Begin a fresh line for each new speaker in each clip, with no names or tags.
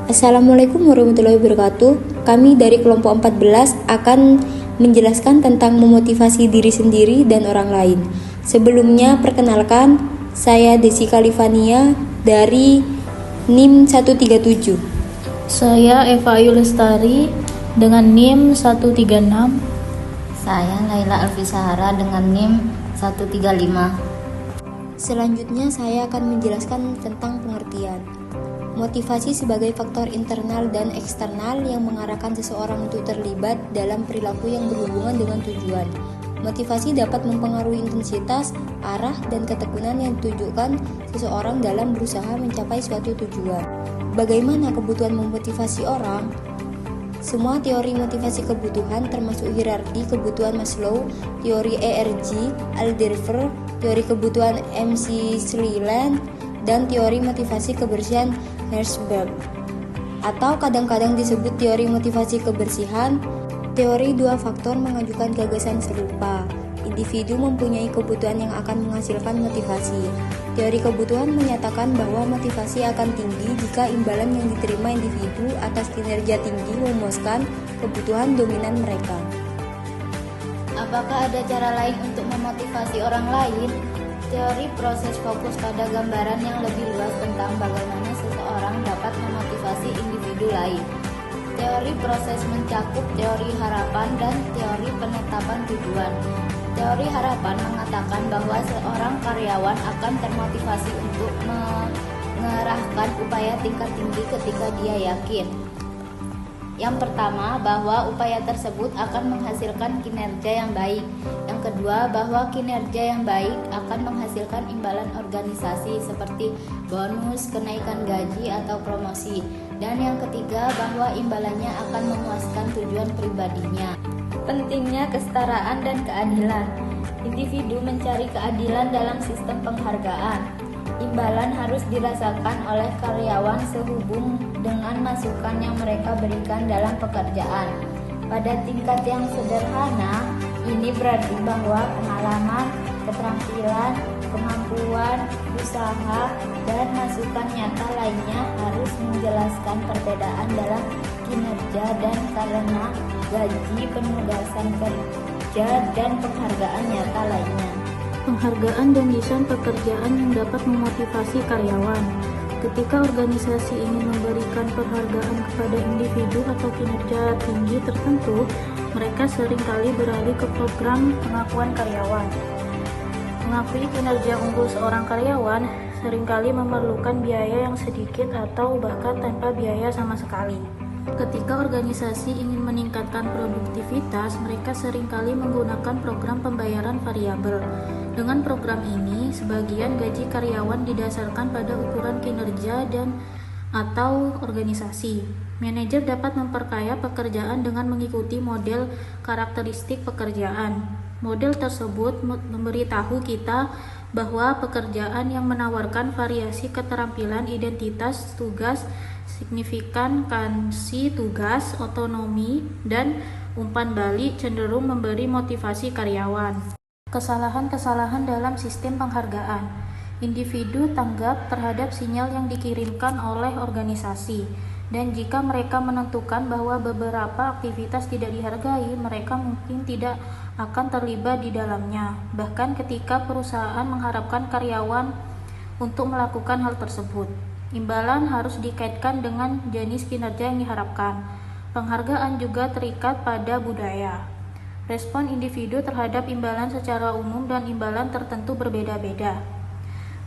Assalamualaikum warahmatullahi wabarakatuh. Kami dari kelompok 14 akan menjelaskan tentang memotivasi diri sendiri dan orang lain. Sebelumnya, perkenalkan, saya Desi Kalifania dari NIM 137.
Saya Eva Ayu Lestari dengan NIM 136.
Saya Laila Alfisahara dengan NIM 135.
Selanjutnya saya akan menjelaskan tentang pengertian. Motivasi sebagai faktor internal dan eksternal yang mengarahkan seseorang untuk terlibat dalam perilaku yang berhubungan dengan tujuan. Motivasi dapat mempengaruhi intensitas, arah, dan ketekunan yang ditujukan seseorang dalam berusaha mencapai suatu tujuan. Bagaimana kebutuhan memotivasi orang? Semua teori motivasi kebutuhan termasuk hierarki kebutuhan Maslow, teori ERG, Alderfer, teori kebutuhan McClelland, dan teori motivasi kebersihan Herzberg, atau kadang-kadang disebut teori motivasi kebersihan. Teori dua faktor mengajukan gagasan serupa. Individu mempunyai kebutuhan yang akan menghasilkan motivasi. Teori kebutuhan menyatakan bahwa motivasi akan tinggi jika imbalan yang diterima individu atas kinerja tinggi memuaskan kebutuhan dominan mereka.
Apakah ada cara lain untuk memotivasi orang lain? Teori proses fokus pada gambaran yang lebih luas tentang bagaimana seseorang dapat memotivasi individu lain. Teori proses mencakup teori harapan dan teori penetapan tujuan. Teori harapan mengatakan bahwa seorang karyawan akan termotivasi untuk mengerahkan upaya tingkat tinggi ketika dia yakin. Yang pertama, bahwa upaya tersebut akan menghasilkan kinerja yang baik. Yang kedua, bahwa kinerja yang baik akan menghasilkan imbalan organisasi seperti bonus, kenaikan gaji, atau promosi. Dan yang ketiga, bahwa imbalannya akan memuaskan tujuan pribadinya. Pentingnya kesetaraan dan keadilan. Individu mencari keadilan dalam sistem penghargaan. Imbalan harus dirasakan oleh karyawan sehubung dengan masukan yang mereka berikan dalam pekerjaan. Pada tingkat yang sederhana, ini berarti bahwa pengalaman, keterampilan, kemampuan, usaha, dan masukan nyata lainnya harus menjelaskan perbedaan dalam kinerja dan karena gaji, penugasan kerja, dan penghargaan nyata lainnya.
Penghargaan dan desain pekerjaan yang dapat memotivasi karyawan. Ketika organisasi ingin memberikan penghargaan kepada individu atau kinerja tinggi tertentu, mereka seringkali beralih ke program pengakuan karyawan. Mengakui kinerja unggul seorang karyawan seringkali memerlukan biaya yang sedikit atau bahkan tanpa biaya sama sekali. Ketika organisasi ingin meningkatkan produktivitas, mereka seringkali menggunakan program pembayaran variabel. Dengan program ini, sebagian gaji karyawan didasarkan pada ukuran kinerja dan atau organisasi. Manajer dapat memperkaya pekerjaan dengan mengikuti model karakteristik pekerjaan. Model tersebut memberitahu kita bahwa pekerjaan yang menawarkan variasi keterampilan, identitas, tugas, signifikansi tugas, otonomi, dan umpan balik cenderung memberi motivasi karyawan. Kesalahan-kesalahan dalam sistem penghargaan. Individu tanggap terhadap sinyal yang dikirimkan oleh organisasi, dan jika mereka menentukan bahwa beberapa aktivitas tidak dihargai, mereka mungkin tidak akan terlibat di dalamnya, bahkan ketika perusahaan mengharapkan karyawan untuk melakukan hal tersebut. Imbalan harus dikaitkan dengan jenis kinerja yang diharapkan. Penghargaan juga terikat pada budaya. Respon individu terhadap imbalan secara umum dan imbalan tertentu berbeda-beda,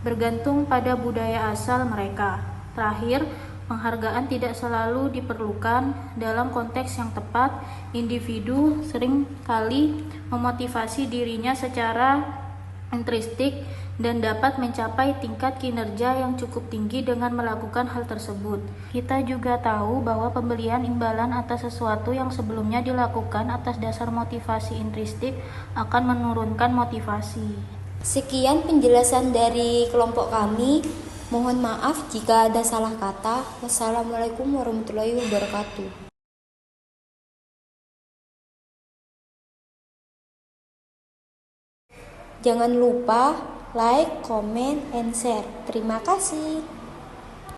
bergantung pada budaya asal mereka. Terakhir, penghargaan tidak selalu diperlukan dalam konteks yang tepat. Individu seringkali memotivasi dirinya secara intrinsik dan dapat mencapai tingkat kinerja yang cukup tinggi dengan melakukan hal tersebut. Kita juga tahu bahwa pembelian imbalan atas sesuatu yang sebelumnya dilakukan atas dasar motivasi intrinsik akan menurunkan motivasi.
Sekian penjelasan dari kelompok kami. Mohon maaf jika ada salah kata. Wassalamualaikum warahmatullahi wabarakatuh. Jangan lupa like, comment, and share. Terima kasih.